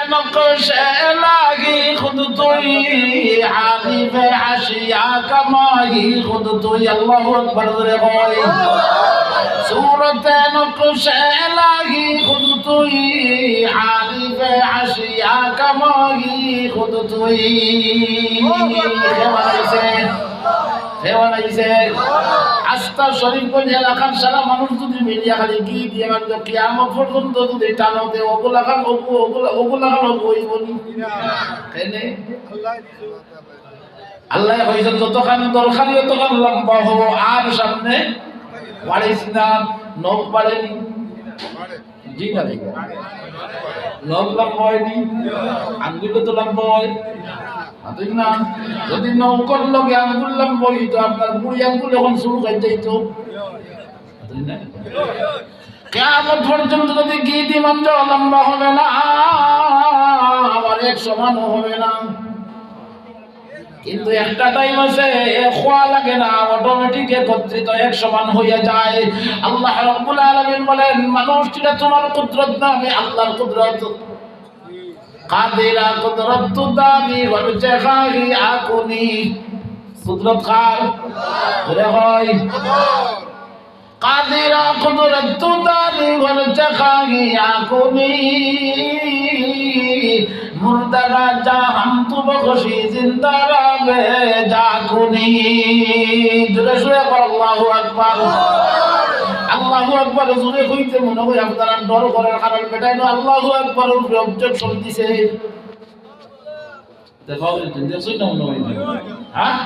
نقش إلهي خذتي عارف عشيا كماهي خذتي الله أكبر رغوي سورة نقش إلهي خذتي عارف عشيا كماهي خذتي আস্থা শরীফ কোন এলাকার সারা মানুষ যদি মিলিয়া খালি কি দিয়ে মানে কিয়ামত পর্যন্ত যদি টানোতে ওগুলা খান ওইবনি কেনে আল্লাহ কইছেন যতখান দরকারি ততখান লম্বা হবো আর সামনে বাড়িস না নখ বাড়েনি জি না নখ লম্বা হয়নি আঙ্গুল তো লম্বা হয় না যদি নৌকর লগে আঙ্গুল লম্বা হইতো আপনার বুড়ি আঙ্গুল এখন শুরু করে যাইতো কিয়ামত পর্যন্ত যদি গিট ইমান লম্বা হবে না আবার এক সমান হবে না কিন্তু একটা টাইম আছে খোয়া লাগে না অটোমেটিক একত্রিত এক সমান হয়ে যায় আল্লাহ রাব্বুল আলামিন বলেন মানুষটা তোমার কুদরত না আমি আল্লাহর কুদরত কাদিরা কুদরত দামি ওয়াল জাহারি আকুনি কুদরত কার বলে হয় কাদিরা কুদরত দামি ওয়াল জাহারি আকুনি মুর্দারা যা হাম তু বখশি জিন্দারা বে জাকুনি জোরে জোরে আল্লাহু আকবার আল্লাহু আকবার জোরে কইতে মনে হয় আপনারা ডর করার কারণ বেটাই না আল্লাহু আকবার উপরে অবজেকশন দিছে দেখো দেখছই না মনে হয় হ্যাঁ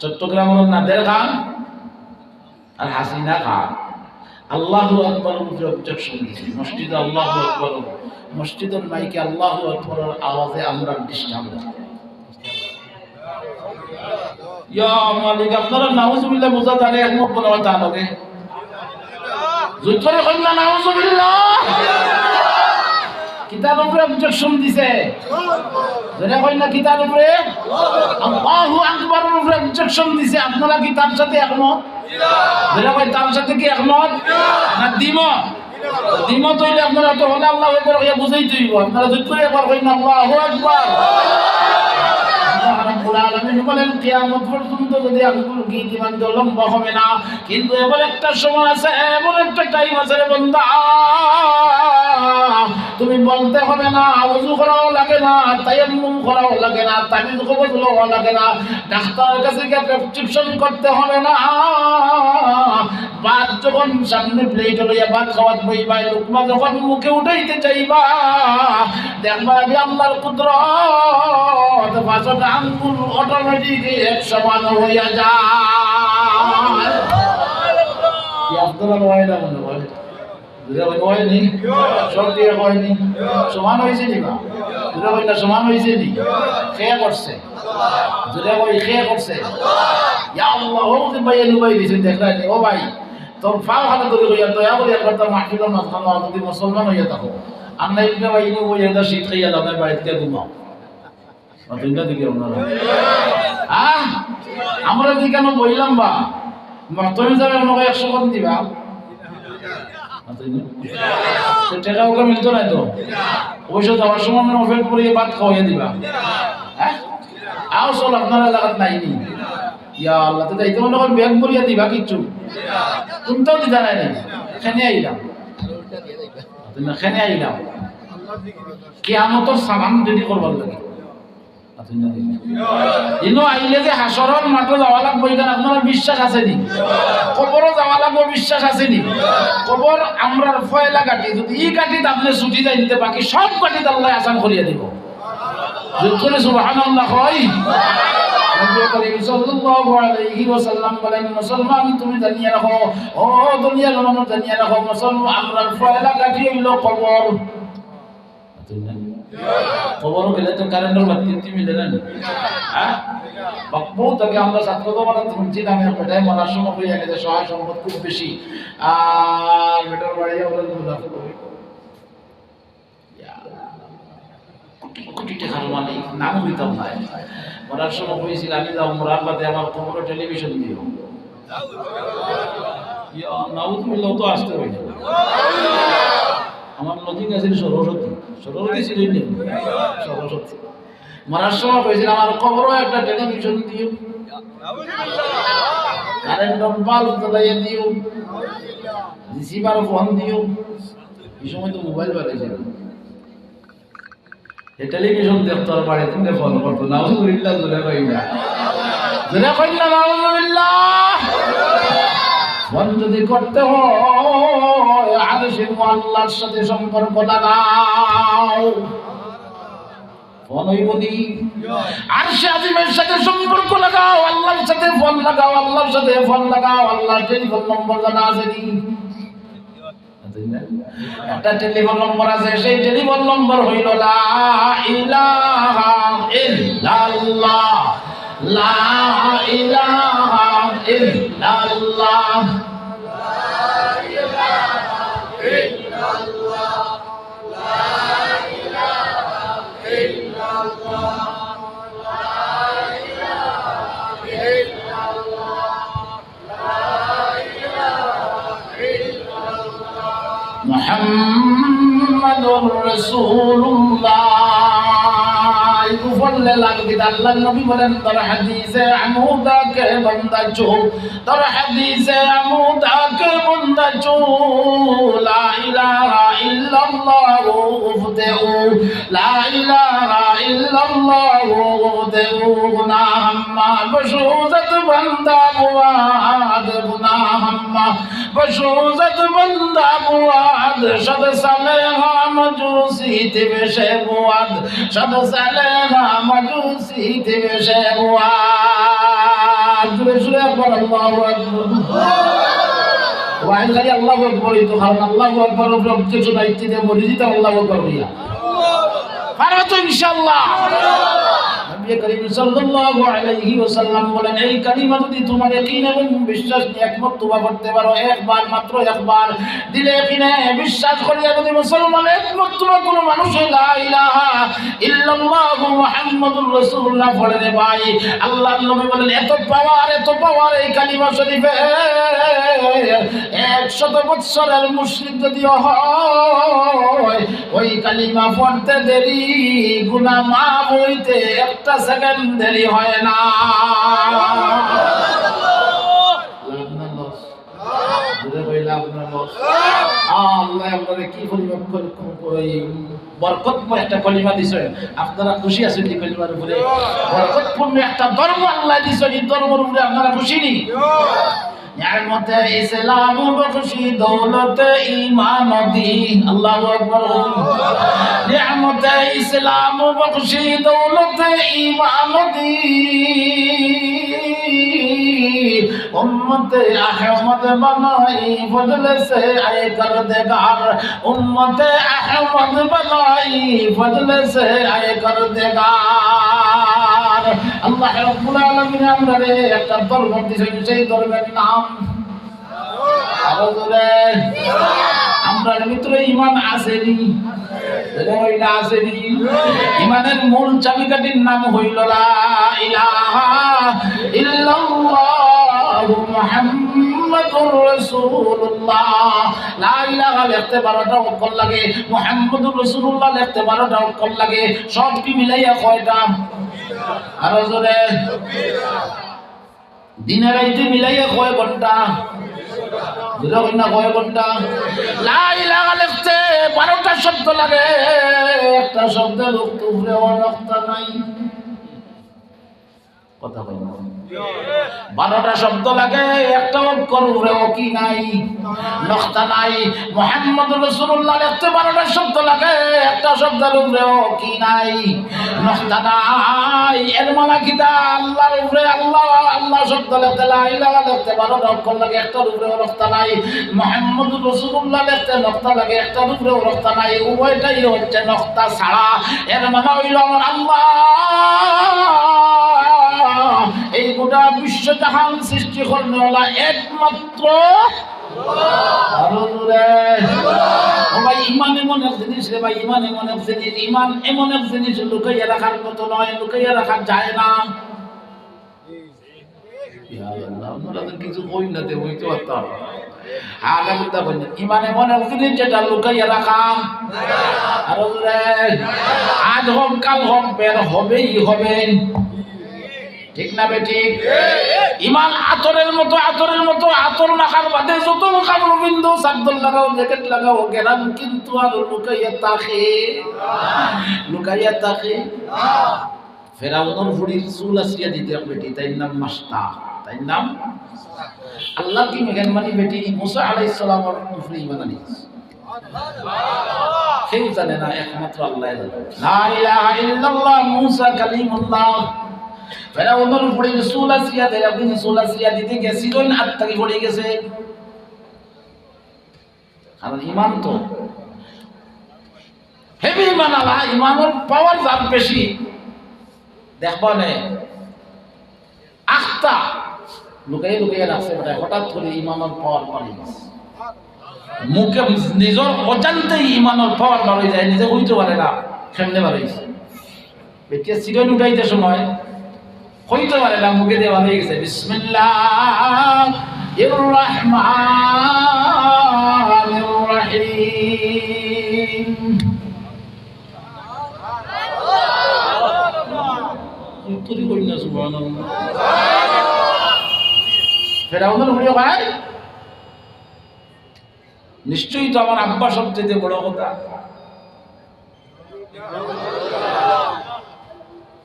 চট্টগ্রামের নাদের খান আর হাসিনা খান আল্লাহু আকবার উপরে অবজেকশন দিছে মসজিদে আল্লাহু আকবার মসজিদের মাইকে আল্লাহু আকবারের আওয়াজে আমরা ডিস্টার্ব ইয়া মালিক আপনারা নাউজুবিল্লাহ বুঝা জানে একমত বলা তা লগে জুতরে কইনা নাউজুবিল্লাহ কিতাব উপরে অবজেকশন দিছে জেনে কইনা কিতাব উপরে আল্লাহু আকবারের উপরে অবজেকশন দিছে আপনারা কি তার সাথে একমত জেনে কই তার সাথে কি একমত না দ্বিমত দ্বিমত হইলে আপনারা তো হলে আল্লাহু আকবার কইয়া বুঝাইতে হইব আপনারা যদি করে একবার কইনা আল্লাহু আকবার আল্লাহ রাব্বুল আলামিন বলেন কিয়ামত পর্যন্ত যদি আঙ্গুল গিট ইমান লম্বা হবে না কিন্তু এমন একটা সময় আছে এমন একটা টাইম আছে রে বান্দা তুমি বলতে হবে না ওযু করাও লাগে না তায়াম্মুম করাও লাগে না তাবিজ কবজও লাগে না ডাক্তারের কাছে গিয়ে প্রেসক্রিপশন করতে হবে না ভাত যখন সামনে প্লেট লইয়া ভাত খাওয়াত বইবা লুকমা যখন মুখে উঠাইতে চাইবা দেখবা আমি আল্লাহর কুদরত পাঁচটা আঙ্গুল অটোমেটিক এক সমান হইয়া যায় কি আপনারা হয় না মনে হয় হয়নি সব দিয়ে হয়নি সমান হয়েছে নি বা দুটা বইটা সমান হয়েছে নি খেয়ে করছে দুটা বই খেয়ে করছে ইয়া আল্লাহ ও যে ভাই লুবাই দিয়েছেন দেখলা নি ও ভাই তোর ফাও হাতে ধরে হইয়া দয়া করে একবার তোর মাহফিলের মাঝখানে যদি মুসলমান হইয়া থাকো আর নাই বিনা ভাই নি ওই এটা শীত খাইয়া যাবে বাড়িতে ঘুমাও অতটা দিকে আপনারা আমরা কি কেন বললাম বা তুমি যাবে আমাকে 100 করে দিবা টাকা ওকে মিলতো না তো অবশ্য যাওয়ার সময় মানে অফেট করে ভাত খাওয়াইয়া দিবা হ্যাঁ আও চল আপনার এলাকাত নাইনি ইয়া আল্লাহ তো যাইতে মনে করেন ব্যাগ ভরিয়া দিবা কিচ্ছু কোনটাও দিতা নাই খেনে আইলাম তুমি খেনে আইলাম কিয়ামতের সামান রেডি করবার লাগে ইনো আইলে যে হাসরের মাঠে যাওয়া লাগবে এখানে আপনার বিশ্বাস আছে নি কবরও যাওয়া লাগবে বিশ্বাস আছে নি কবর আমরার ফয়লা কাটি যদি ই কাটি আপনি ছুটি যাই নিতে বাকি সব কাটি আল্লাহ আসান করিয়া দিব যুদ্ধে সুবহানাল্লাহ হয় নবী করিম সাল্লাল্লাহু আলাইহি ওয়াসাল্লাম বলেন মুসলমান তুমি জানিয়ে রাখো ও দুনিয়ার মানুষ জানিয়ে রাখো মুসলমান আমরার ফয়লা কাটি হইল কবর খবরও গেলে তো কারেন্টের বাতি মিলে না হ্যাঁ বহুত আগে আমরা ছাত্র তো মানে শুনছি আমি বেটায় মরার সময় হয়ে গেছে সহায় সম্পদ খুব বেশি আর বেটার বাড়ি আমরা কোটি টাকার মালিক নাম হইতাম না মরার সময় হয়েছিল আমি যাও মরার বাদে আমার খবর টেলিভিশন দিও নাউজুবিল্লাহ তো আসতে হইল আমার লজিং আছে সরস্বতী, সরস্বতী ছিলেন সরস্বতী। মরার সময় কইছিল আমার কবরও একটা টেলিভিশন দিও, কারেন্ট বাল্ব জ্বালাইয়া দিও, রিসিভার ফোন দিও। এই সময় তো মোবাইল বাড়াইছিল, এই টেলিভিশন দেখতো আর বাড়ি তুমি ফোন করতো। নাউজুবিল্লাহ, জোরে কইলা, জোরে কইলা নাউজুবিল্লাহ। ফোন যদি করতে হয় আরশের আল্লাহর সাথে সম্পর্ক লাগাও। ফোন হইব নি? আরশে আজিমের সাথে সম্পর্ক লাগাও, আল্লাহর সাথে ফোন লাগাও, আল্লাহর সাথে ফোন লাগাও। আল্লাহর টেলিফোন নম্বর জানা আছে নি? একটা টেলিফোন নম্বর আছে, সেই টেলিফোন নম্বর হইল লা ইলাহা ইল্লাল্লাহ, লা ইলাহা ইল্লাল্লাহ, লা ইলাহা ইল্লাল্লাহ, লা ইলাহা ইল্লাল্লাহ, লা ইলাহা ইল্লাল্লাহ, লা ইলাহা ইল্লাল্লাহ, মুহাম্মাদুর রাসূলুল্লাহ। বললে লাগবে আল্লাহ নবী বলেন তোর হাদিসে আমুদাকে বান্দা চো, তোর হাদিসে আমুদাকে বান্দা চো, লা ইলাহা ইল্লাল্লাহ উফতেউ, লা ইলাহা ইল্লাল্লাহ উফতেউ, গুনাহাম্মা বশুজত বান্দা বুয়াদ, গুনাহাম্মা বশুজত বান্দা বুয়াদ, সদ সালেহা মজুসি তিবেশে বুয়াদ, সদ সালেহা মজুসি তিবেশে বুয়াদ। জোরে জোরে একবার আল্লাহু আকবার। ওয়াইল খালি আল্লাহু আকবার তো কারণ আল্লাহু আকবার কিছু দায়িত্ব দিয়ে বলি দিতে আল্লাহু আকবার হইয়া পারো তো ইনশাআল্লাহ। নবী করিম সাল্লাল্লাহু আলাইহি ওয়াসাল্লাম বলেন এই কালিমা যদি তোমার ইয়াকিন এবং বিশ্বাস নিয়ে একমত তোবা করতে পারো, একবার মাত্র একবার দিলে ইয়াকিনে বিশ্বাস করিয়া যদি মুসলমান একমত তোবা কোনো মানুষ লা ইলাহা ইল্লাল্লাহু মুহাম্মাদুর রাসূলুল্লাহ পড়ে রে ভাই, আল্লাহর নবী বলেন এত পাওয়ার এই কালিমা শরীফে 100 বছরের মুশরিক যদি হয় ওই কালিমা পড়তে দেরি, গুনাহ মাফ হইতে একটা সেকেন্ড দেরি হয় না। আল্লাহ আপনাদের কি বরকতময় একটা কলিমা দিছে, আপনারা খুশি আছেন এই কলিমার উপরে? বরকতপূর্ণ একটা ধর্ম আল্লাহ দিছে, এই ধর্মের উপরে আপনারা খুশি নি? নিয়ামতে ইসলাম বখশি দৌলতে ঈমান দি, আল্লাহু আকবার। নিয়ামতে ইসলাম বখশি দৌলতে ঈমান দি, উম্মতে আহমদ বানাই ফজলে সে আয়ে কর দেগার, উম্মতে আহমদ বানাই ফজলে সে আয়ে কর দেগার। আল্লাহ রাব্বুল আলামিন আমাদের একটা ধর্ম দিয়েছেন, সেই ধর্মের নাম আরো জোরে আমরার ভিতরে ঈমান আসেনি, এটা আসেনি। ঈমানের মূল চাবিকাঠির নাম হইল লা ইলাহা ইল্লাল্লাহু মুহাম্মাদুর রাসূলুল্লাহ। লা ইলাহা লিখতে 12টা অক্ষর লাগে, মুহাম্মাদুর রাসূলুল্লাহ লিখতে 12টা অক্ষর লাগে। সব কি মিলাইয়া কয়টা? আরো জোরে দিনে রাইতে মিলাইয়া কয় ঘন্টা? দুটো না কয় ঘন্টা? লা ইলাহা লিখতে 12টা শব্দ লাগে, একটা শব্দের উপরে অনক্তা নাই। কথা বল না। 12টা শব্দ লাগে, একটা অক্ষর উপরে কি নাই? নক্তা নাই। মুহাম্মদুর রাসূলুল্লাহ লিখতে 12টা শব্দ লাগে, একটা শব্দের উপরে কি নাই? নক্তা নাই। এর মানে কি? আল্লাহর উপরে আল্লাহ শব্দ লিখতে লা ইলাহা লিখতে 12টা অক্ষর লাগে, একটার উপরে নক্তা নাই। মুহাম্মদুর রাসূলুল্লাহ লিখতে নক্তা লাগে, একটার উপরে নক্তা নাই। উভয়টাই হচ্ছে নক্তা ছাড়া। এর মানে হইল আমার আল্লাহ এই গোটা বিশ্ব জাহান সৃষ্টি করনেওয়ালা একমাত্র ভাই। ইমান এমন এক জিনিস রে ভাই, ইমান এমন এক জিনিস, ইমান এমন এক জিনিস লুকাইয়া রাখার মতো নয়, লুকাইয়া রাখা যায় না। কিছু কই না দেব হইতে পারতাম আলাদা বলেন ইমান এমন এক জিনিস যেটা লুকাইয়া রাখাম আর আজ হোক কাল হোক বের হবেই হবে ঠিক না বেঠিক ইমান আতরের মতো আতর মাখার বাদে যত কামড় বিন্দু সাদ্দল লাগাও জ্যাকেট লাগাও গেলাম কিন্তু আর লুকাইয়া তাকে ফেরাউনের ফুড়ির চুল আসিয়া দিতে বেটি তাই নাম মাস্তা তাই নাম আল্লাহ কি মেহরবানি বেটি মুসা আলাইহিস সালামের উপরে ঈমান আনিস কেউ জানে না একমাত্র আল্লাহ জানে লা ইলাহা ইল্লাল্লাহ মুসা কালিমুল্লাহ ফেরাউনের উপরে চুল আসিয়া দেয় আপনি চুল আসিয়া দিতে গেছিলেন আত্মাকে পড়ে গেছে কারণ ঈমান তো হেভি ঈমান আলা ঈমানের পাওয়ার যার বেশি দেখবা নে আখতা লুকাইয়া রাখছে বেটা হঠাৎ করে ঈমানের পাওয়ার পারে মুখে নিজের অজান্তেই ঈমানের পাওয়ার বার হয়ে যায় নিজে হইতে পারে না কেমনে বার হয়েছে বেটিয়া সিগারেট উঠাইতে সময় হইতে পারে না মুখে দেওয়া হয়ে গেছে বিসমিল্লাহির রাহমানির রাহিম তুই কই না সুবহানাল্লাহ ফেরাউনের উপরে ভাই নিশ্চয়ই তো আমার আব্বা সবচেয়ে বড় কথা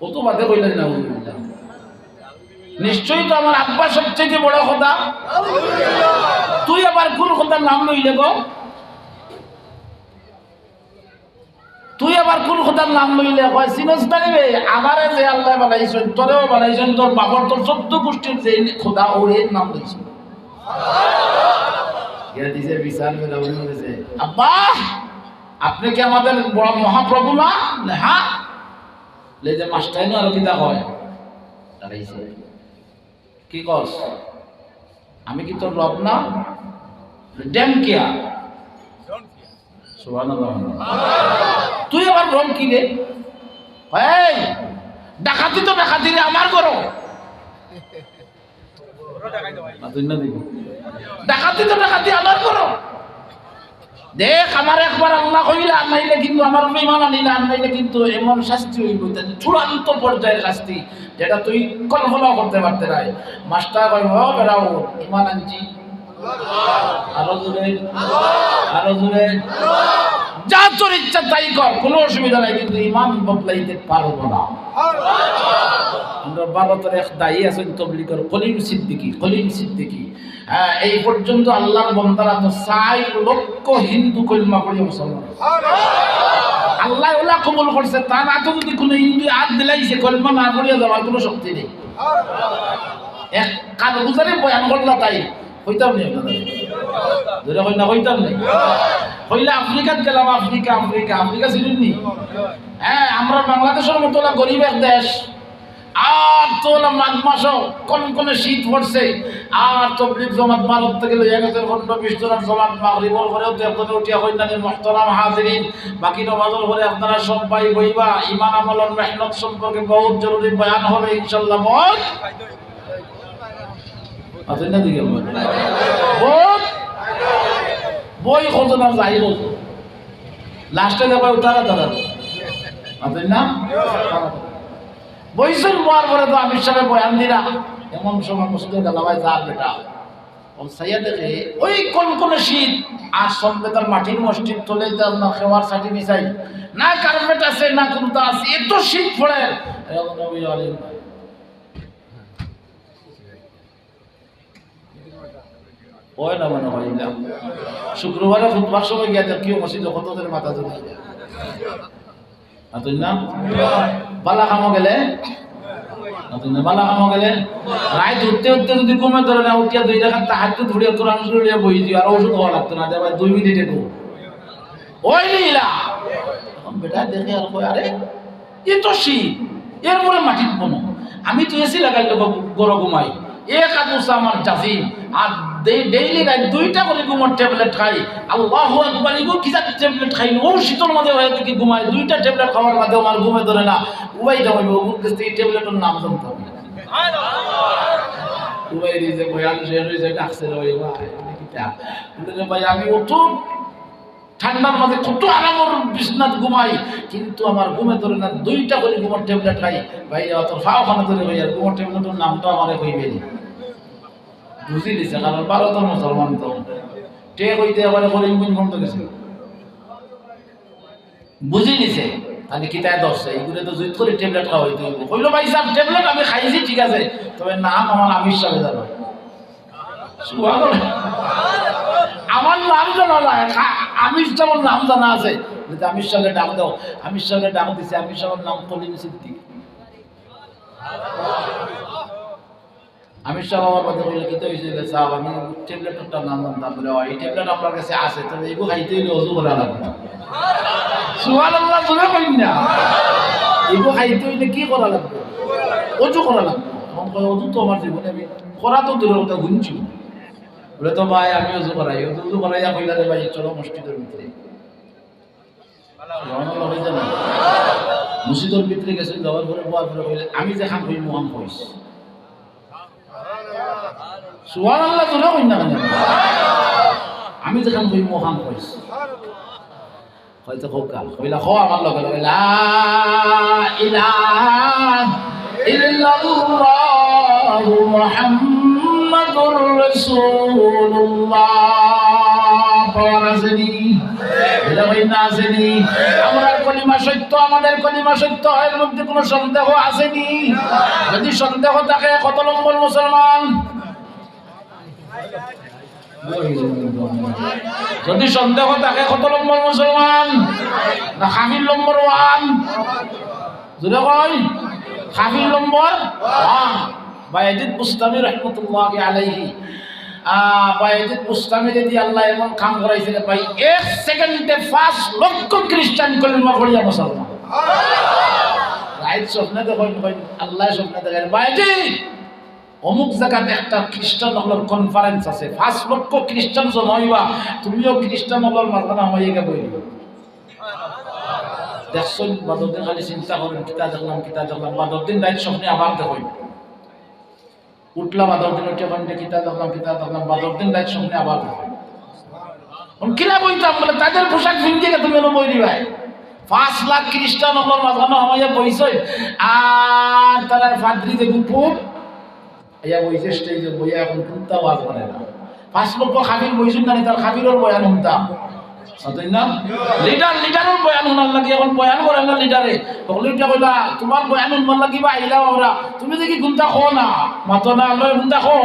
কত বাদে কইলেন না নিশ্চয়ই তো আমার আব্বা সবচেয়ে বড় কথা তুই আবার কোন কথার নাম লইলে গো তুই আবার কোন কথার নাম লইলে কয় সিনস না রে আমারে যে আল্লাহ বানাইছেন তোরেও বানাইছেন তোর বাবার তোর 14 গোষ্ঠীর যে খোদা ওর নাম লইছে ইয়া দিছে বিচার করে বলেছে আব্বা আপনি কি আমাদের বড় মহাপ্রভু না হ্যাঁ লে যে মাস্টার না আর কিতা হয় দাঁড়াইছে কি কস আমি কি তোর রব না ড্যাম কিয়া সুবহানাল্লাহ তুই আবার রব কি রে এই ডাকাতি তো ডাকাতি রে আমার করো ডাকাতি তো ডাকাতি আমার করো দেখ আমার একবার আল্লাহ কইলা আনাইলে কিন্তু আমার ঈমান আনিলে আনাইলে কিন্তু এমন শাস্তি হইব চূড়ান্ত পর্যায়ের শাস্তি যেটা তুই কল্পনা করতে পারতে নাই মাস্টার কইব বেরাও ঈমান আনছি আরো জোরে যা তোর ইচ্ছা তাই কর কোনো অসুবিধা নাই কিন্তু ঈমান বদলাইতে পারবো না আমরা ভারতের এক দায়ী আছেন তবলিগের কলিম সিদ্দিকী হ্যাঁ এই পর্যন্ত আল্লাহর বান্দারা তো 4 লক্ষ হিন্দু কলমা পড়ে মুসলমান আল্লাহ ওলা কবুল করছে তা না তো যদি কোনো হিন্দু হাত দিলাইছে কলমা না পড়িয়া যাওয়ার কোনো শক্তি নেই এক কালগুজারে বয়ান করলা তাই হইতাম নেই আপনাদের ধরে হই না হইতাম নেই হইলে আফ্রিকাত গেলাম আফ্রিকা ছিলেন নি হ্যাঁ আমরা বাংলাদেশের মতো না গরিব এক দেশ আর তো মাঘ মাস কোন শীত পড়ছে আর তবলিগ জমাত ভারত থেকে লইয়া গেছে 15-20 জনের জমাত মাগরিবর পরেও দেবদনে উঠিয়া কইনানের মুহতারাম হাজিরিন বাকি নামাজের পরে আপনারা সবাই বইবা ঈমান আমলের মেহনত সম্পর্কে বহুত জরুরি বয়ান হবে ইনশাআল্লাহ মত আছে না দিকে বহুত বই খোঁজনা যাই হোক লাস্টে যাবে উঠারা আছে না বইসুল মার পরে তো আমির সাহেব বয়ান দিরা এমন সময় মসজিদে গালাবাই যা বেটা ও সাইয়া দেখে ওই কোন শীত আর সম্বেদার মাটির মসজিদ তোলে না খেওয়ার সাটি মিশাই না কার্পেট আছে না কুর্তা আছে এত শীত পড়ে ওই না মনে হয় না শুক্রবারে খুতবার সময় গিয়ে কেউ মসজিদে কতদের মাথা জমে আতুন না বালা কামো গেলে রায় উঠতে যদি কমে ধরে না উঠিয়া 2 টাকা তাহাজ্জুদ ধরিয়া কোরআন শুনিয়া বই দিও আর ওষুধ হওয়া লাগতো না দেবা 2 মিনিটে গো ওই লীলা এখন বেটা দেখে আর কই আরে এ তো শীত এর পরে মাটির বনো আমি তো এসি লাগাই লোক গরম ঘুমাই এক আদুসা আমার জাফি আর ডেইলি রাত 2টা করে ঘুমার ট্যাবলেট খাই আল্লাহু আকবার ইগো কি জাত ট্যাবলেট খাই ও শীতল মাঝে হয় কি ঘুমায় 2টা ট্যাবলেট খাওয়ার মাঝে আমার ঘুমে ধরে না উবাই যাবে ও কাছে ট্যাবলেটের নাম জানতে হবে সুবহানাল্লাহ উবাই রিজে বয়ান শেষ হইছে ডাকছে রে ভাই কিতা বলে ভাই আমি অত ঠান্ডার মাঝে কত আরামর বিছনাত ঘুমাই কিন্তু আমার ঘুমে ধরে না 2টা করে ঘুমের ট্যাবলেট খাই ভাই অত ফাওখানা ধরে ভাই আর ঘুমের ট্যাবলেটের নামটা আমারে কইবে নি বুঝি দিছে কারণ 12 জন মুসলমান তো টে কইতে আবার করে ইনগুন বন্ধ গেছে বুঝি নিছে আমি কিতায় দর্শে এগুলো তো জুত করে ট্যাবলেট খাওয়া হইতে হইব কইলো ভাই সাহেব ট্যাবলেট আমি খাইছি ঠিক আছে তবে নাম আমার আমির সাহেব জানো সুবহানাল্লাহ আমার নাম জানা না আমির সাহেবের নাম জানা আছে যদি আমির সাহেবের ডাক দাও আমির সাহেবের ডাক দিছে আমির সাহেবের নাম কলিম সিদ্দিক আমির সাহেব আমার কথা বললে কিতা হইছে যে সাহেব আমি ট্যাবলেটটা নাম জানতাম বলে এই ট্যাবলেট আপনার কাছে আছে তবে এগো খাইতে হইলে ওযু করা লাগবে সুবহানাল্লাহ জোরে কইন না এগো খাইতে হইলে কি করা লাগবে ওযু করা লাগবে কোন কয় ওযু তো আমার জীবনে আমি করা তো দূরের কথা গুনছি বলে তো ভাই আমি ওযু করাই ওযু করাইয়া কইলা রে ভাই চলো মসজিদের ভিতরে সুবহানাল্লাহ হইছে না মসজিদের ভিতরে গেছে যাওয়ার পরে বয়ার পরে কইলে আমি যে খান কই মুহাম কইস সুবহানাল্লাহ জোরে কইন না আমি যে খান কই মুহাম কইস হয়তো খোকা কইলা খো আমার লগে লগে লা ইলাহা ইল্লাল্লাহ মুহাম্মাদুর রাসূলুল্লাহ পরাজনি এটা কই না আসেনি আমরা কলিমা সত্য আমাদের কলিমা সত্য এর মধ্যে কোনো সন্দেহ আসেনি যদি সন্দেহ থাকে কত নম্বর মুসলমান যদি সন্দেহ থাকে কত নম্বর মুসলমান না খামিল নম্বর 1 যদি কই খামিল নম্বর 1 বাইজিদ বুস্তামি রাহমাতুল্লাহি আলাইহি বাইজিদ বুস্তামি যদি আল্লাহ এমন কাম করাইছিল ভাই 1 সেকেন্ডে 5 লক্ষ খ্রিস্টান কলিমা পড়িয়া মুসলমান রাইট স্বপ্নে দেখেন আল্লাহ স্বপ্নে দেখেন বাইজিদ অমুক জায়গাতে একটা খ্রিস্টান হলের কনফারেন্স আছে 5 লক্ষ খ্রিস্টান জমা হইবা তুমিও খ্রিস্টান হলের মাঝখানে হয়ে গেবে দেখছেন বাদরদিন খালি চিন্তা করেন কিতা দেখলাম বাদরদিন রাইট স্বপ্নে আবার দেখেন উঠলা বাদরদিন উঠে বন্ধে কিতা দেখলাম বাদরদিন রাইট স্বপ্নে আবার দেখেন কিনা বইতাম বলে তাদের পোশাক ভিনকে তুমি এনে বই দিবাই 5 লাখ খ্রিস্টান হলের মাঝখানে হয়ে বইছই আর তার ফাদ্রি যে গুপুপ ইয়া বইছে স্টেজে বইয়া এখন কোনটা ওয়াজ করে না 5 লক্ষ খাবির বইছুন না তার খাবিরের বয়ান শুনতাম সতই না লিডারের বয়ান শোনার লাগি এখন বয়ান করে না লিডারে বলিটা কইলা তোমার বয়ান শুনবার লাগিবা আইলা আমরা তুমি দেখি কোনটা খো না মাতো না লয় কোনটা খো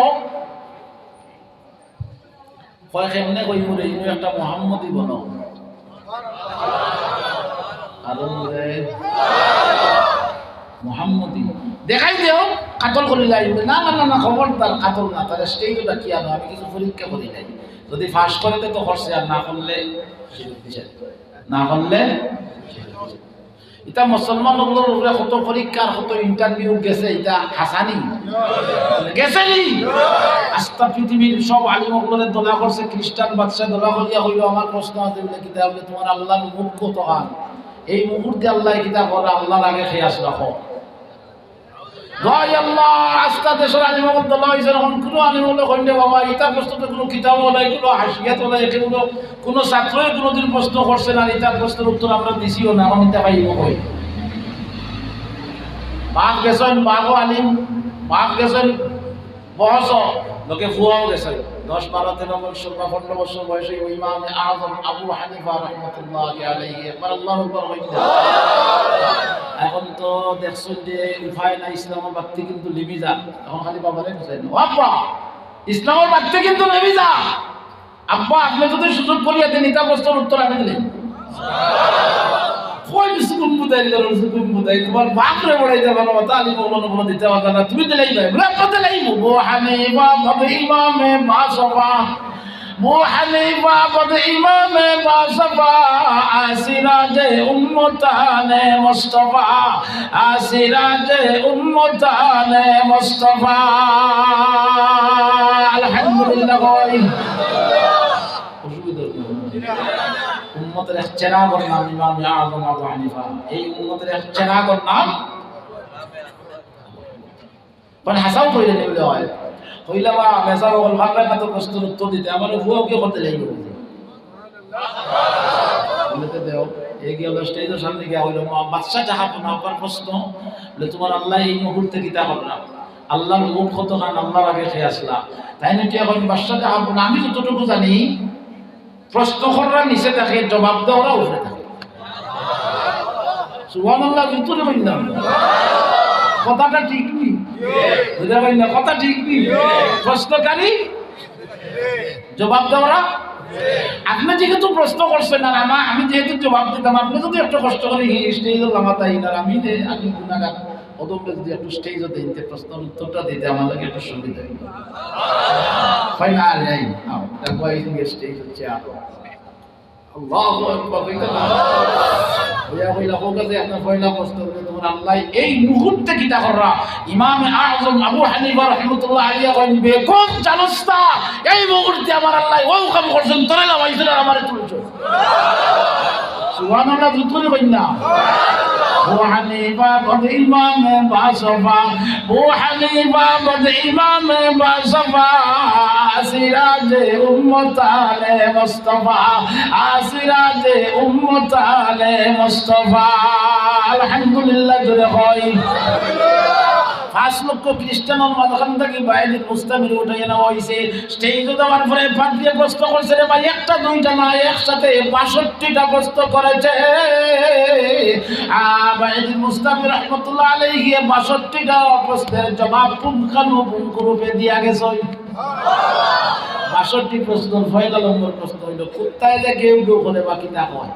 কয় কেমনে কইমু রে ইনু একটা মুহাম্মদি বনো আর মুহাম্মদি দেখাই দেও কাতল করি লাগবে না না না খবরদার কাতল না তাহলে স্টেজটা কি আনো আমি কিছু পরীক্ষা করি নাই যদি ফাঁস করে তো করছে আর না করলে এটা মুসলমান লোকের উপরে কত পরীক্ষার কত ইন্টারভিউ গেছে এটা হাসানি গেছে নি আস্তা পৃথিবীর সব আলিম ওগুলোর দোলা করছে খ্রিস্টান বাদশা দোলা করিয়া হইল আমার প্রশ্ন আছে বলে কিতা বলে তোমার আল্লাহর মুখ কত হান এই মুহূর্তে আল্লাহ কিতা করে আল্লাহর আগে খেয়াস রাখো আল্লাহ আস্তা দেশের আলিমুল দোলা হইছে এখন কোনো আলিমুল কইলে বাবা এটা প্রশ্নতে কোনো কিতাব নাই কোনো হাসিয়াত নাই এগুলো কোনো ছাত্রই কোনোদিন প্রশ্ন করছে না এটা প্রশ্নের উত্তর আমরা দিছিও না আমি তা পাইব কই বাপ গেছেন বাবু আলিম বাপ গেছেন বহস লোকে ফুয়াও গেছে 10 12 13 বছর বা 15 বছর বয়সে ইমাম আযম আবু হানিফা রাহমাতুল্লাহি আলাইহি একবার আল্লাহু আকবার হইছে এখন তো দেখছেন যে উপায় না ইসলামের বাক্তি কিন্তু লিবি যা এখন খালি বাবারে বুঝাই না আব্বা ইসলামের বাক্তি কিন্তু লিবি যা আব্বা আপনি যদি সুযোগ করিয়া দেন এটা প্রশ্নের উত্তর আমি দিলেন কই সুকুম বুঝাই দিলেন সুকুম বুঝাই তোমার বাপরে বড়াই যাবে না তালি বলনো বলে দিতে পারবে না তুমি দিলেই ভাই বলে কত লাইবো বো হানিফা বাবা ইমামে মাসফা বো হানিফা বাবা ইমামে মাসফা আসিরাজে উম্মতানে মুস্তাফা আসিরাজে উম্মতানে মুস্তাফা আলহামদুলিল্লাহ কই উম্মতের এক চেনাগর নাম ইমাম আযম আবু হানিফা এই উম্মতের এক চেনাগর নাম কোন হাসাও কইলে নিলে হয় কইলা বা মেসা বল ভাবলে না তো প্রশ্নের উত্তর দিতে আমার ভুয়া কি করতে লাগবে বলতে দেও এই গিয়ে স্টেজের সামনে গিয়ে হইল বাদশা জাহাবো না আপনার প্রশ্ন বলে তোমার আল্লাহ এই মুহূর্তে কিতা করলাম আল্লাহর মুখ কত খান আল্লাহর আগে খেয়ে আসলাম তাই না কি এখন বাদশা জাহাবো না আমি যতটুকু জানি প্রশ্ন করার নিচে থাকে জবাব দেওয়ারা উপরে থাকে সুবহানাল্লাহ ভিতরে বললাম কথাটা ঠিক নি বুঝা পাই না কথা ঠিক নি প্রশ্নকারী জবাব দেওয়ারা আপনি যেহেতু প্রশ্ন করছেন আর আমি যেহেতু জবাব দিতাম আপনি যদি একটু কষ্ট করে স্টেজে লামাতাই না আমি গুণাগার অদমটা যদি একটু স্টেজে দিতে প্রশ্নের উত্তরটা দিতে আমাদেরকে একটু সুবিধা হয় না যাই দেখো এই স্টেজ হচ্ছে আল্লাহু আকবার ওয়া কইলা কোকাতে আপনার পয়লা প্রশ্ন তোমার আল্লাহ এই মুহূর্তে কিতা কররা ইমাম আযম আবু হানিফা রাহিমাতুল্লাহ আলাইহি কইন বেকুব জানস্তা এই মুহূর্তে আমার আল্লাহ ওই কাম করছেন তোরে লাগাইছিল আমারে তুলছো সুবহানাল্লাহ দুতরে কইনা আবু হানিফা বদ ইমাম বাসফা আবু হানিফা বদ ইমাম বাসফা আসিরাজে উম্মত আলে মুস্তাফা আসিরাজে উম্মত আলে মুস্তাফা আলহামদুলিল্লাহ জোরে হয় 5 লক্ষ খ্রিস্টানের মাঝখান থেকে বাইরে মুস্তামির উঠাই না হইছে স্টেজে দেওয়ার পরে পাদ্রী প্রশ্ন করছে রে ভাই একটা দুইটা না একসাথে 62টা প্রশ্ন করেছে বাইরে মুস্তামির রাহমাতুল্লাহ আলাইহি 62টা প্রশ্নের জবাব পুঙ্খানুপুঙ্খরূপে দিয়া গেছে 62 প্রশ্নের পয়লা নম্বর প্রশ্ন হইল কুত্তায় যে কেউ কেউ করে বাকি তা হয়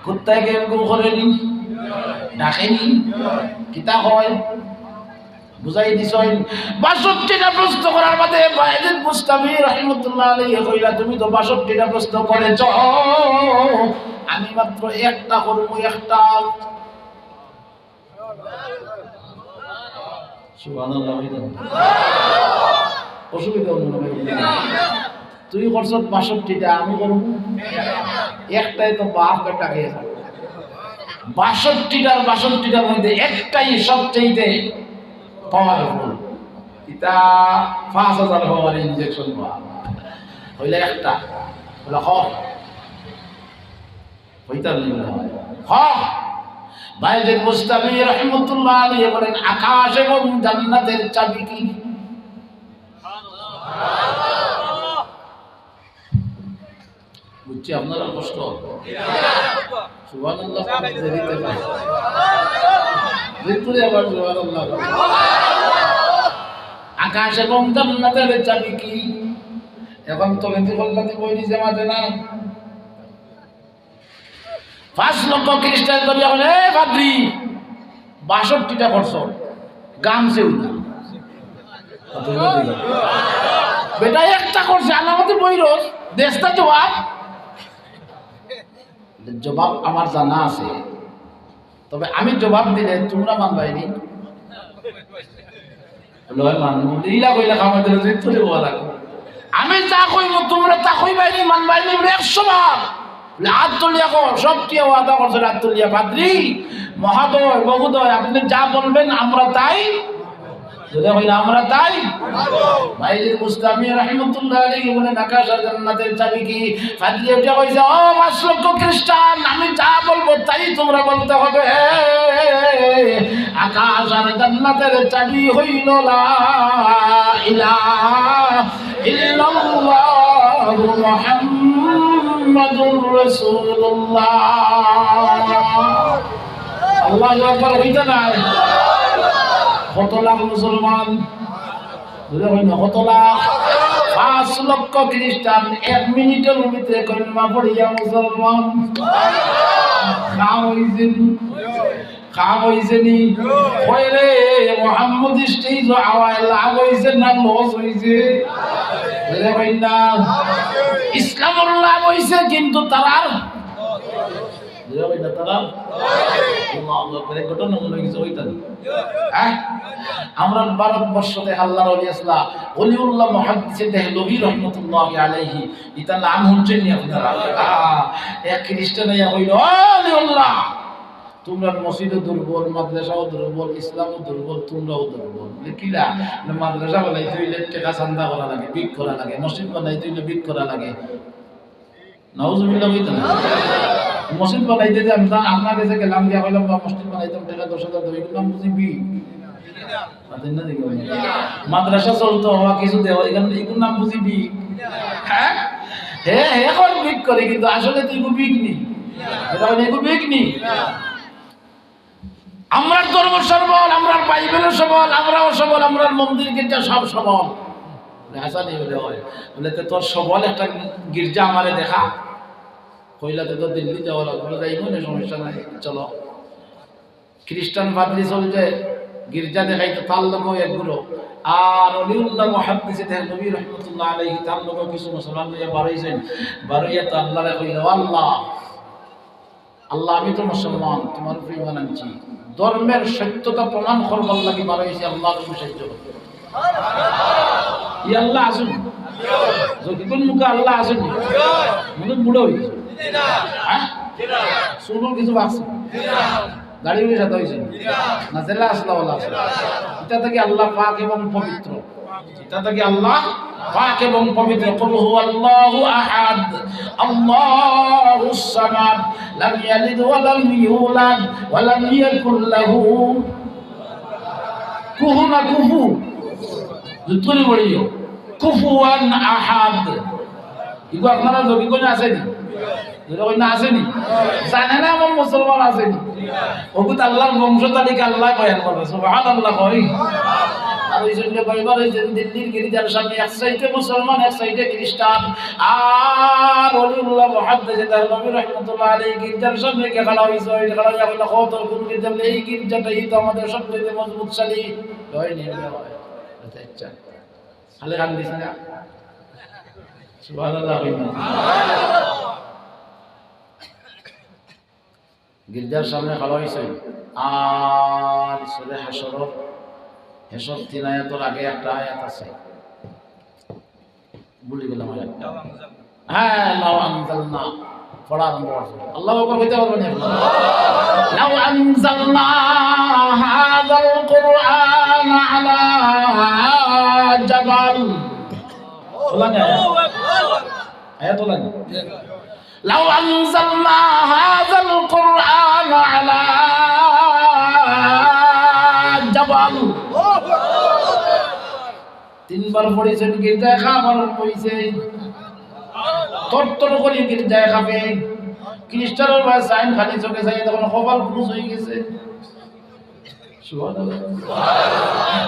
কুত্তায় কেউ কেউ করেনি ডাকেনি কিতা হয় বুঝাই দিছই 62টা প্রশ্ন করার বাদে বাইজিদ মুস্তামি রাহিমাতুল্লাহ আলাইহি কইলা তুমি তো 62টা প্রশ্ন করেছ আমি মাত্র একটা করব একটা সুবহানাল্লাহ অসুবিধা হলো না তুই করছ 62টা আমি করব একটাই তো বাপ বেটা গিয়ে 62টার মধ্যে একটাই সবচেয়ে পাওয়ারফুল এটা 5000 পাওয়ার ইনজেকশন হইলে একটা বলে হইতার বাইজিদ মুস্তামি রাহিমাতুল্লাহ আলাইহি বলেন আকাশ এবং জান্নাতের চাবি কি বুঝছি আপনারা কষ্ট সুবহানাল্লাহ দিতে পারে ভিতরে আবার সুবহানাল্লাহ আকাশ এবং জান্নাতের চাবি কি এখন তো কিন্তু বললাতে বই দিছে মাঝে না 5 লক্ষ খ্রিস্টান করিয়া বলে এ পাদ্রী 62টা করছ গামছে উঠা বেটা একটা করছে আলামতে বইরস দেশটা জবাব আমার জানা আছে তবে আমি জবাব দিলে তোমরা মানবাইনি আমি যা কইব তোমরা তা কইবাইনি মানবাইনি 100 বার হাত তুলিয়া কো সব কি ওয়াদা করছে হাত তুলিয়া পাদ্রী মহাদয় মহোদয় আপনি যা বলবেন আমরা তাই যদি হইলা আমরা তাই বাইজিদ মুস্তামি রাহিমাতুল্লাহ আলাইহি বলেন আকাশ আর জান্নাতের চাবি কি পাদ্রী ওটা কইছে ও 5 লক্ষ খ্রিস্টান আমি যা বলবো তাই তোমরা বলতে হবে আকাশ আর জান্নাতের চাবি হইল লা ইলাহা ইল্লাল্লাহু মুহাম্মাদুর রাসূলুল্লাহ আল্লাহু আকবার হইতা নাই কত লাখ মুসলমান কত লাখ 5 লক্ষ খ্রিস্টান 1 মিনিটের ভিতরে কলমা পড়িয়া মুসলমান খাম হইছেনি কইরে মুহাম্মদ স্টেজ আওয়াজ লাভ হইছে না লস হইছে বুঝা পাই না ইসলামের লাভ হইছে কিন্তু তারার বুঝা পাই না তারা আল্লাহ করে ঘটনা মনে কিছু হইতা আমরা ভারতবর্ষতে আল্লাহর ওলি আসলা ওলিউল্লাহ মুহাদ্দিস দেহলভী রাহমাতুল্লাহ আলাইহি ইতা নাম শুনছেন নি আপনারা এক খ্রিস্টান ইয়া হইল ওলিউল্লাহ তোমরা মসজিদও দুর্বল, মাদ্রাসাও দুর্বল, ইসলামও দুর্বল, তোমরাও দুর্বল। কিলা মাদ্রাসা বানাইতে হইলে টাকা চান্দা করা লাগে, বিক করা লাগে, মসজিদ বানাইতে হইলে বিক করা লাগে। নাউজুবিল্লাহ হইতো না। মসজিদ বানাইতে যে আমি আপনার কাছে গেলাম গিয়া কইলাম মসজিদ বানাইতাম টাকা 10,000 দেব, এগুলো নাম বুঝি বিক। মাদ্রাসা চলতো হওয়া কিছু দেওয়া, এগুলোর নাম বুঝি বিক। হ্যাঁ হ্যাঁ এখন বিক করে, কিন্তু আসলে তো এগুলো বিক নি, এটা এগুলো বিক নি। আমরা ধর্ম সবল, আমরা বাইবেলও সবল, আমরাও সবল, আমরা মন্দির গির্জা সব সবল। হাসানি বলে হয় বলে তোর সবল একটা গির্জা আমারে দেখা, কইলাতে তো দিল্লি যাওয়া লাগবে, যাইব না সমস্যা নাই, চলো। খ্রিস্টান পাদ্রী চলছে গির্জা দেখাইতে, তার লোক একগুলো। আর অলিউল্লাহ মুহাদ্দিসে দেখেন নবী রহমতুল্লাহ আলাইহি, তার লোক কিছু মুসলমান নিয়ে বাড়াইছেন, বাড়াইয়া তো আল্লাহরে কইল, আল্লাহ আল্লাহ আমি তো মুসলমান, তোমার উপর ঈমান আনছি, ধর্মের সত্যতা প্রমাণ করবার লাগি বাড়াইছি, আল্লাহ তুমি সাহায্য করো। ই আল্লাহ আসুন যখন মুখে আল্লাহ আসুন মনে বুড়ো হয়েছে, হ্যাঁ শুনুন কিছু আছে গাড়ি উড়ে সাথে হয়েছে না, জেলা আসলাম এটা থেকে আল্লাহ পাক এবং পবিত্র, এটা থেকে আল্লাহ পাক এবং পবিত্র। কুল হুয়াল্লাহু আহাদ আল্লাহুস সামাদ লাম ইয়ালিদ ওয়া লাম ইউলাদ ওয়া লাম ইয়াকুল লাহু কুফুওয়ান কুফু যুতনি বলিও কুফুওয়ান আহাদ। ইগো আপনারা যোগী কোন আসেনি, যেরকম না আসেনি, জানে না আমার মুসলমান আসেনি, ওগুত আল্লাহর বংশ তালিকা আল্লাহ বয়ান করবে, সুবহানাল্লাহ কই। আর ওই জন্য কয়বার ওই দিল্লির গির্জার সামনে এক সাইডে মুসলমান, এক সাইডে খ্রিস্টান, আর ওলিউল্লাহ মুহাদ্দিস নবী রাহমাতুল্লাহ আলাইহি গির্জার সামনে কে খাড়া হইছে, ওই খাড়া হইয়া কইলো কত কোন গির্জা, এই গির্জাটাই তো আমাদের সবচেয়ে মজবুতশালী হয় নি হয়। আচ্ছা খালি গান দিছ না, সুবহানাল্লাহ কই না। গির্জার সামনে খাড়া হইছে, আর সূরা হাশরের 3 আয়াতের আগে একটা আয়াত আছে, ভুলে গেলাম আয়াতটা। হ্যাঁ লাউ আনজালনা, পড়া আরম্ভ করছে, আল্লাহু আকবার হইতে পারবে না। লাউ আনজালনা হাযাল কুরআন আলা জাবাল, বলেন আয়াত বলেন, লাউ আনজালনা হাযাল কুরআন আলা জাবাল। তিনবার পড়েছেন গির্জায় খাবার পড়েছে, তরতর করে গির্জায় খাবে। খ্রিস্টানের ভাই সাইন খালি চোখে যাই, তখন খবর খুশ হয়ে গেছে।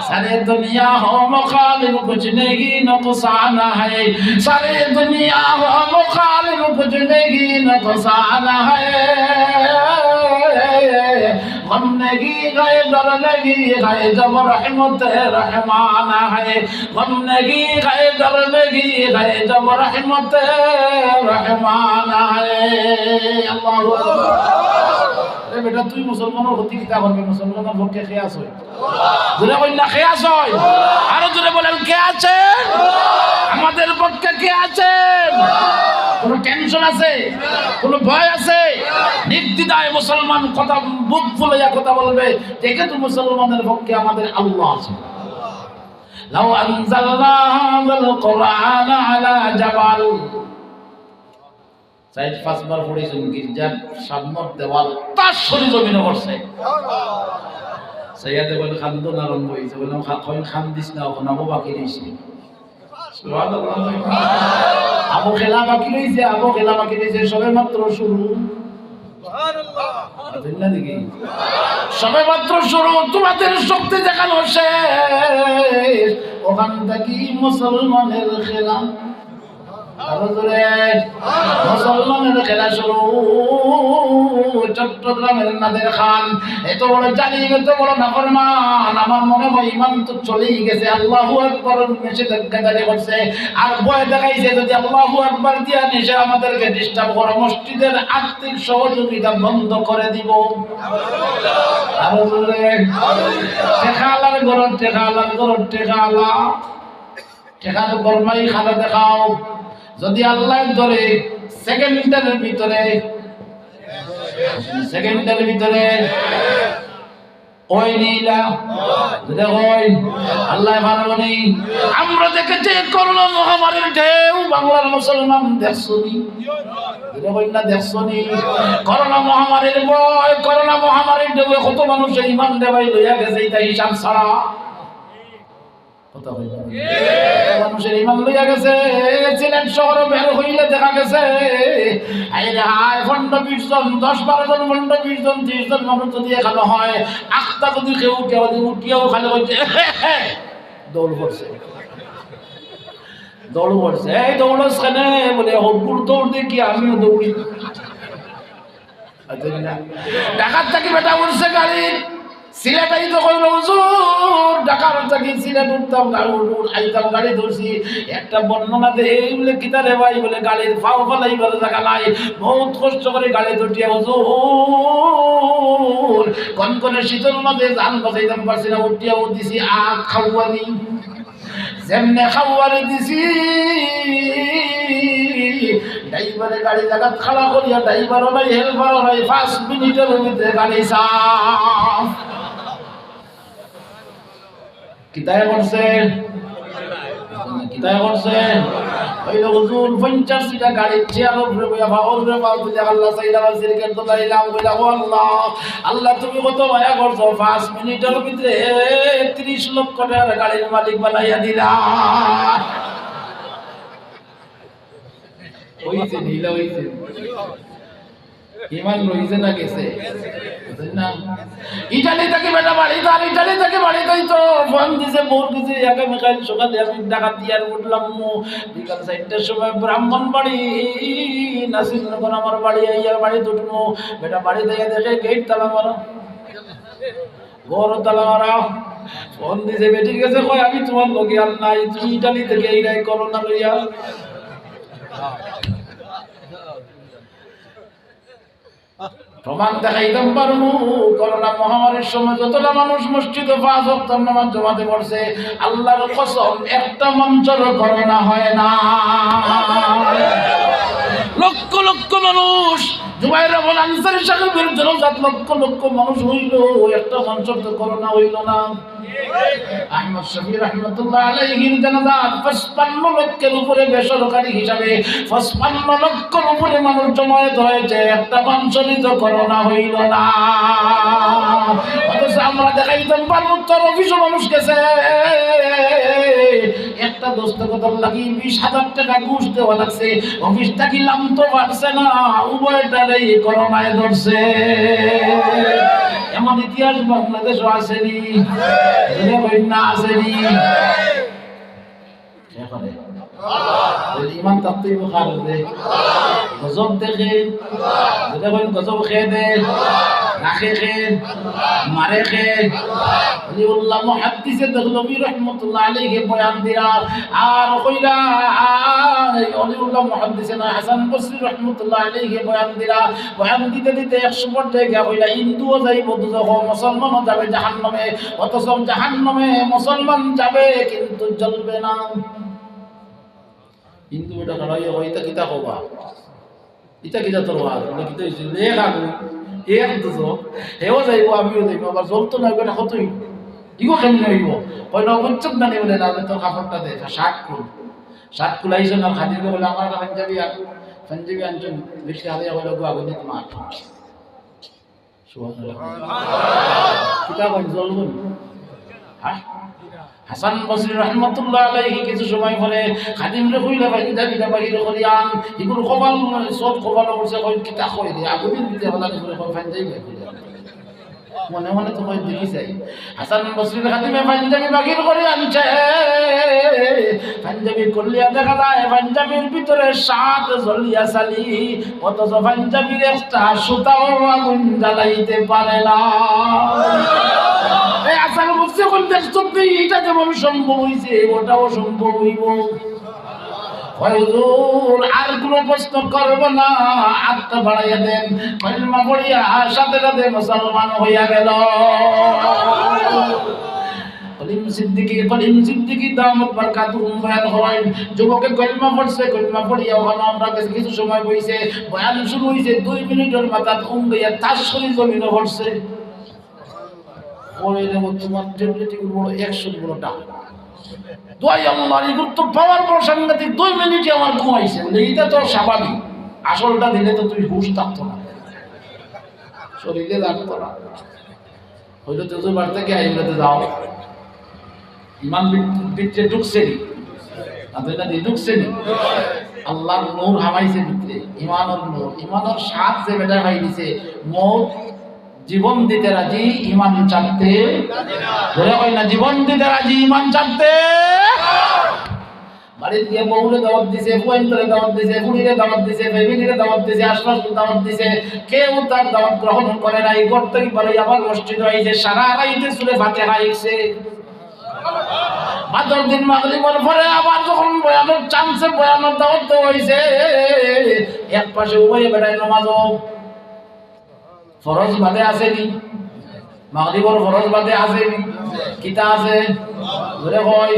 सारे दुनिया हो मुखालिफ कुछ नहीं नुकसान है, सारे दुनिया हो मुखालिफ कुछ नहीं नुकसान है, गम नहीं गए डर नहीं गए जब रहमत रहमान है, गम नहीं गए डर नहीं गए जब रहमत रहमान है। अल्लाहु আকবার। বেটা তুই মুসলমানের হতে কিতা করবে, মুসলমানের পক্ষে খেয়াস হয়, জোরে বলেন না খেয়াস হয়, আরো জোরে বলেন কে আছেন আমাদের পক্ষে, কে আছেন? কোন টেনশন আছে, কোন ভয় আছে? নির্দ্বিধায় মুসলমান কথা বুক ফুলাইয়া কথা বলবে, দেখে তো মুসলমানের পক্ষে আমাদের আল্লাহ আছে। লাউ আনজালনা হাযাল কুরআন আলা জাবাল, 4-5 বার পড়েছেন গির্জার সামনের দেওয়াল তার শরীর জমিনে পড়ছে। সাইয়াদে বলে খান্দন আরম্ভ হয়েছে, বললাম খান দিস না, আবু বাকি রয়েছে, আবু খেলা বাকি রয়েছে, আবু খেলা বাকি রয়েছে, সবে মাত্র শুরু, সবে মাত্র শুরু, তোমাদের শক্তি দেখানো শেষ, ওখান থেকে মুসলমানের খেলা, মুসলমানের খেলা শুরু। চট্টগ্রামের নাদের খান এত বড় জালিম, এত বড় নাফরমান, আমার মনে হয় ইমান তো চলেই গেছে। আল্লাহু আকবার নিষেধাজ্ঞা জারি করছে, আর ভয় দেখাইছে যদি আল্লাহু আকবার দিয়া নিষে আমাদেরকে ডিস্টার্ব করো, মসজিদের আর্থিক সহযোগিতা বন্ধ করে দিব। আরো জোরে টেকালার গরর, টেকালার গরর, টেকালা টেকাল গরমাই খালা দেখাও। যদি আল্লাহ ধরে সেকেন্ডের ভিতরে সেকেন্ডের ভিতরে ওই নীলা ওই আল্লাহ ভালোনি আমরা দেখেছি করোনা মহামারীর ঢেউ বাংলার মুসলমান দেখছনি না দেখছনি করোনা মহামারীর ভয় করোনা মহামারীর ঢেউ কত মানুষ ইমান দেবাই লইয়া গেছে এটা হিসাব ছাড়া মানুষের ইমান লইয়া গেছে সিলেট শহরে বের হইলে দেখা গেছে খন্ড 20 জন 10-12 জন খন্ড 20 জন 30 জন মানুষ যদি এখানে হয় আখতা যদি কেউ উঠিয়াও খালি বলছে দৌড় পড়ছে এই দৌড়স খানে বলে হকুর দৌড় দেখি আমিও দৌড়ি ঢাকার থেকে বেটা উঠছে গাড়ি সিলেটাই তো কইল হুজুর ঢাকার থেকে সিলেট উঠতাম আইতাম গাড়ি ধরছি একটা বর্ণনা দে এই বলে কিতারে ভাই বলে গাড়ির ফাও ফালাইবার জায়গা নাই বহুত কষ্ট করে গাড়ি ধরটিয়া হুজুর কোন কোন শীতল মাঝে জান বাঁচাইতাম পারছি না উঠিয়াও দিছি আখ খাওয়ানি যেমনে খাওয়ানি দিছি ড্রাইভারে গাড়ি জায়গা খাড়া করিয়া ড্রাইভারও নাই হেল্পারও নাই 5 মিনিটের মধ্যে গাড়ি সাফ কিতায় করছে ওই হুজুর 50টা গাড়ি চেয়ার উপরে বইয়া ভাওর রে বাল তুই আল্লাহ সাইলা সিরকের তো লাইলাম কইলা ও আল্লাহ তুমি কত মায়া করছো 5 মিনিটের ভিতরে 30 লক্ষ টাকার গাড়ির মালিক বানাইয়া দিলা হইছে নীলা হইছে ইমান রইছে না গেছে না ইটালি থেকে বেটা বাড়ি তার ইটালি থেকে বাড়ি তাই তো ফোন দিছে মোর কিছু একা মেকাল সকালে আমি টাকা দিয়ে আর উঠলাম বিকাল 4টার সময় ব্রাহ্মণ বাড়ি নাসিরনগর আমার বাড়ি আইয়া বাড়ি উঠবো বেটা বাড়ি থেকে দেখে গেট তালা মারা ঘর তালা মারা ফোন দিছে বেটির কাছে কই আমি তোমার লগে আর নাই তুমি ইটালি থেকে এইরাই করোনা লইয়া প্রমাণ দেখাইতাম পারবো করোনা মহামারীর সময় যতটা মানুষ মসজিদে 5 ওয়াক্ত নামাজ জমাতে পড়ছে আল্লাহর কসম একটা মঞ্চর করোনা হয় না লক্ষ লক্ষ মানুষ জুবাইর বল আনসারী সাহেবের বিরুদ্ধে 7 লক্ষ লক্ষ মানুষ হইল একটা মঞ্চর তো করোনা হইল না আহমদ শফি রাহমাতুল্লাহ আলাইহির জানাজা 55 লক্ষের উপরে বেসরকারি হিসাবে 55 লক্ষের উপরে মানুষ জমায়েত হয়েছে একটা মঞ্চরিত করোনা হইল না অথচ আমরা দেখাইতাম পারবো তোর অফিসে মানুষ গেছে একটা দস্তখত লাগি 20,000 টাকা ঘুষ দেওয়া লাগছে অফিসটা কি নামতে পারছে না উভয়টারই করোনায় ধরছে এমন ইতিহাস বাংলাদেশ আসেনি না আসেনি ইমান তাত্ত্বিক মুখার গজব দেখে গজব খেয়ে দে রাখে খেয়ে মারে খেয়ে ওলিউল্লাহ মুহাদ্দিস দেহলভী রাহমাতুল্লাহ আলাইহি বয়ান দিরা আর কইরা ওলিউল্লাহ মুহাদ্দিস না হাসান বসরি রাহমাতুল্লাহ আলাইহি বয়ান দিরা বয়ান দিতে দিতে 100 পর্যায়ে গিয়া কইলা হিন্দুও যাইব দুজখ মুসলমানও যাবে জাহান্নামে অথচ জাহান্নামে মুসলমান যাবে কিন্তু জ্বলবে না হিন্দু এটা খাড়াইয়া হইতা কিতা হবা ইটা কিতা তোর ওয়াজ বলে কিতা হইছে লেখ আগু এক দুজো হেও যাইব আমিও যাইব আবার জ্বলতো না এটা কতই ইগো কেমন হইব কইলো বুঝছত না বলে না তো কাপড়টা দে 60 কুল আইছেন আর খাদির বলে আমার পাঞ্জাবি আনছেন বেশি হাতে হলো গো আগুনে তোমার সুবহানাল্লাহ কিতা কই জ্বলবো হ্যাঁ হাসান বসরি রাহমাতুল্লাহ আলাইহি কিছু সময় পরে খাদিমরে কইলা ভাই দাবিটা বাহিরে করি আন ইগুলো কপাল সব কপাল করছে কই কিতা কই দে আগুনে দিতে হলা করে কই পাঞ্জাবি মনে মনে তো কই দেখি যাই হাসান বসরি খাদিমে পাঞ্জাবি বাহির করে আনছে পাঞ্জাবি করলিয়া দেখা যায় পাঞ্জাবির ভিতরে 7 জ্বলিয়া চালি অথচ পাঞ্জাবির একটা সুতাও আগুন জ্বালাইতে পারে না আসাল বলছে কোন দেখছো এটা যেমন সম্ভব হইছে ওটাও সম্ভব হইব হুজুর আর কোনো প্রশ্ন করব না আত্মা বাড়াইয়া দেন কলমা পড়িয়া সাথে সাথে মুসলমান হইয়া গেল কলিম সিদ্দিকী দামাত বারকাতুহুম বয়ান করেন যুবকে কলমা পড়ছে, কলমা পড়িয়া ওখানে আমরা কিছু সময় বইছে, বয়ান শুরু হইছে 2 মিনিটের মাথায় উঙ্গিয়া তাস শরীর জমিনে পড়ছে। ওই রে তোমার টেবিলিটি বড় 100 বড় টাকা দোয়াই আল্লাহর এগুলো তো পাওয়ার পর সাংঘাতিক 2 মিনিটে আমার ঘুমাইছে। এইটা তো স্বাভাবিক, আসলটা দিলে তো তুই হুশ থাকতো না, শরীরে থাকতো না। হয়তো তোর বাড়ি থেকে আইলাতে যাও, ইমান ভিতরে ঢুকছে নি ঢুকছে নি, আল্লাহর নূর হামাইছে ভিতরে, ইমানের নূর, ইমানের স্বাদ যে বেটা খাই দিছে। মৌত জীবন দিতে রাজি, ইমান চাপতে ধরে হয় না, জীবন দিতে রাজি, ইমান চাপতে। বাড়ি দিয়ে বউরে দাওয়াত দিছে, ফুয়েন্তরে দাওয়াত দিছে, বুড়িরে দাওয়াত দিছে, ফ্যামিলিরে দাওয়াত দিছে, আশপাশের দাওয়াত দিছে, কেউ তার দাওয়াত গ্রহণ করে নাই। করতেই পারে আবার মসজিদ হয়েছে, সারা রাইতে সুরে ফাতিহা হাইছে। ভাদর দিন মাগরিবের পরে আবার যখন বয়ানের চান্সে বয়ানের দাওয়াত হইছে, এক পাশে উভয়ে বেড়ায় নামাজও ফরজ বাদে আসেনি, মাগরিবের ফরজ বাদে আসেনি, কিতা আছে ধরে কই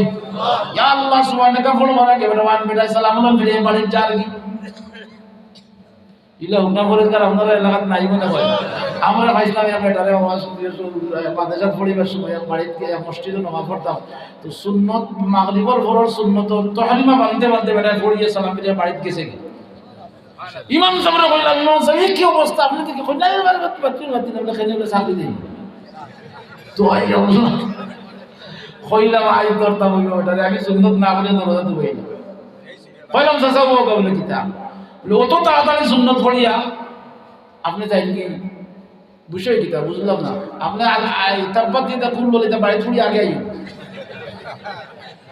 ইয়া আল্লাহ সুবহানাহু ওয়া তাআলা বলা কেবল ওয়ান বিটা সালাম আলাইকুম ফিরে বাড়ি যার কি ইলা হুনা পরিষ্কার আপনারা এলাকাত নাই মনে হয়। আমরা ভাইছিলাম এক বেটারে আওয়াজ দিয়ে বাদেশাত পরিবার সময় বাড়িতে মসজিদে নামাজ পড়তাম, তো সুন্নত মাগরিবের ফরজ সুন্নত তো হালিমা বানতে বানতে বেটা পড়িয়ে সালাম ফিরে বাড়িতে গেছে। ইমাম সাহেবরা কইলা ইমাম সাহেব কি অবস্থা, আপনি কি কই না এবার বাতি আমরা খেলে সাথে দিই তো আই আল্লাহ কইলাম আই করতাম ওই ওটারে আমি সুন্নত না বলে দরজা দুবাই না কইলাম চাচা ও বলে কিতা অত তাড়াতাড়ি সুন্নত পড়িয়া আপনি যাই কি বিষয় কিতা বুঝলাম না, আপনি তারপর দিয়ে কোন বলে বাড়ি ছুড়ি আগে আই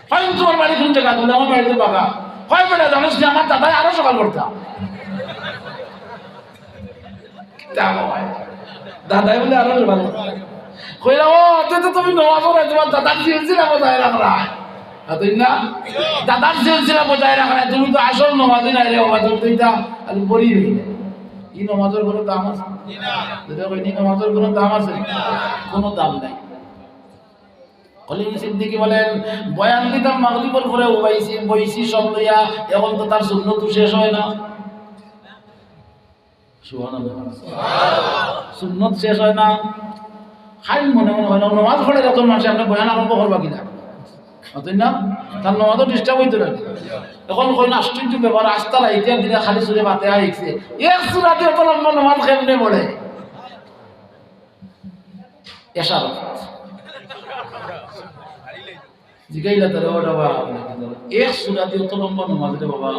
হয় তোমার বাড়ি কোন জায়গা বলে আমার বাড়িতে বাবা হয় বেটা জানিস আমার দাদাই আরো সকাল করতাম দাদাই বলে আরো ভালো কইলা ও তো তুমি নামাজ পড়ে তোমার দাদার সিলসিলা বজায় রাখরা তুই না দাদার সিলসিলা বজায় রাখরা, তুমি তো আসল নামাজি নাই রে বাবা, তুমি তো এটা আমি পড়ি রই না। এই নামাজের কোনো দাম আছে? যেটা কইনি নামাজের কোনো দাম আছে? কোনো দাম নাই। কলিম সিদ্দিকী বলেন বয়ান দিতাম মাগরিবের পরে বইছি সব লইয়া, এখন তো তার সুন্নত শেষ হয় না। সুবহানাল্লাহ, সুন্নত শেষ হয় না, খাই মনে মনে হয় না নামাজ পড়ে যত মাসে আপনি বয়ান আরম্ভ করবা কিনা তাই না, তার নামাজও ডিস্টার্ব হইতো না। এখন কই না আশ্চর্য ব্যাপার, আস্তারা ইতিহাস দিনে খালি সুরে ফাতিহা শিখছে, এক সুরাতে অত লম্বা নামাজ কেমনে পড়ে? এশারাত জিগাইলা তারে ওটা বাবা এক সুরাতে অত লম্বা নামাজ রে বাবা,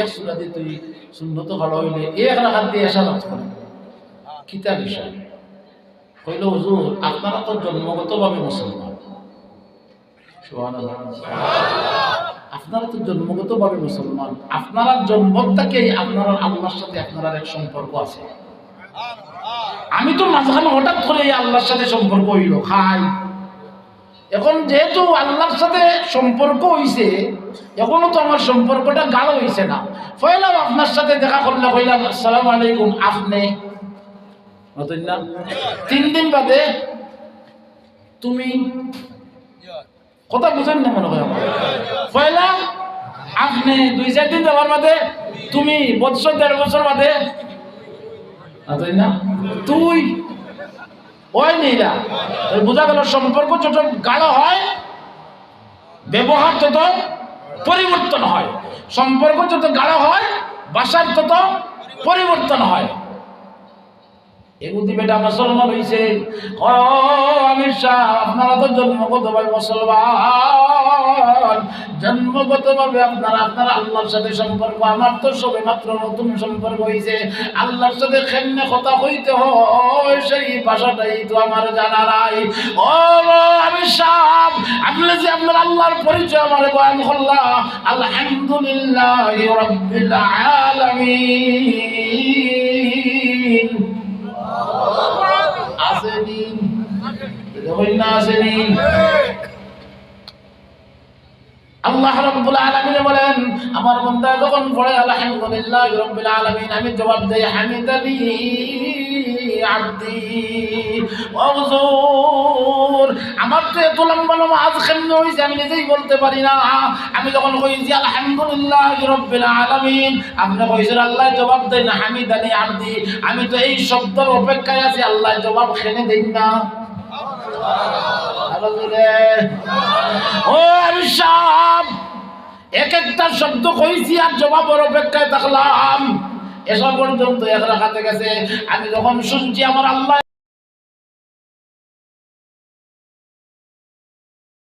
এক সুরাতে তুই সুন্নত ভালো হইলে এক রাকাত দিয়ে এশারাত করে কিতা বিষয়? কইল হুজুর আপনারা তো জন্মগতভাবে মুসলমান, সুবহানাল্লাহ, আপনারা তো জন্মগতভাবে মুসলমান, আপনারা জন্ম থেকেই আপনারা আল্লাহর সাথে আপনারা এক সম্পর্ক আছে। আমি তো মাঝখানে হঠাৎ করে আল্লাহর সাথে সম্পর্ক হইল খাই, এখন যেহেতু আল্লাহর সাথে সম্পর্ক হইছে এখনো তো আমার সম্পর্কটা গাঢ় হইছে না। পয়লাম আপনার সাথে দেখা করলে কইলাম আসসালামু আলাইকুম, আপনি 3 দিন বাদে তুমি, কথা বুঝেন না মনে হয় আমার, পয়লা আপনি 2-4 দিন যাওয়ার বাদে তুমি, বছর 1.5 বছর বাদে না তুই, ওই নিলা বোঝা গেল সম্পর্ক যত গাঢ় হয় ব্যবহার তত পরিবর্তন হয়, সম্পর্ক যত গাঢ় হয় ভাষার তত পরিবর্তন হয়। এগুতি বেটা মুসলমান হইছে, ও আমির শাহ আপনারা তো জন্মগতভাবে মুসলমান, জন্মগতভাবে আপনারা আল্লাহর সাথে সম্পর্ক, আমার তো সবে মাত্র নতুন সম্পর্ক হইছে, আল্লাহর সাথে কেমনে কথা কইতে হয় সেই ভাষাটাই তো আমার জানা নাই। ও আমির শাহ আপনি যে আপনার আল্লাহর পরিচয় আমার বয়ান করলা, আলহামদুলিল্লাহি রাব্বিল আলামিন আসেনি, আসেনি। আল্লাহ রাব্বুল আলামিন বলেন আমার বান্দা যখন পড়ে আলহামদুলিল্লাহি রাব্বিল আলামিন, আমি জবাব দেই হামিদানি আব্দি। ও হুজুর, আমার তো এত লম্বা নামাজ কেমনে হইছে আমি নিজেই বলতে পারি না। আমি যখন কইছি আলহামদুলিল্লাহি রাব্বিল আলামিন, আপনি কইছেন আল্লাহ জবাব দেন না হামিদানি আব্দি। আমি তো এই শব্দের অপেক্ষায় আছি, আল্লাহ জবাব খেনে দেন না। ও আমি সব এক একটা শব্দ কইছি আর জবাবের অপেক্ষায় থাকলাম। এসব পর্যন্ত এক রাখাতে গেছে। আমি যখন শুনছি আমার আল্লাহ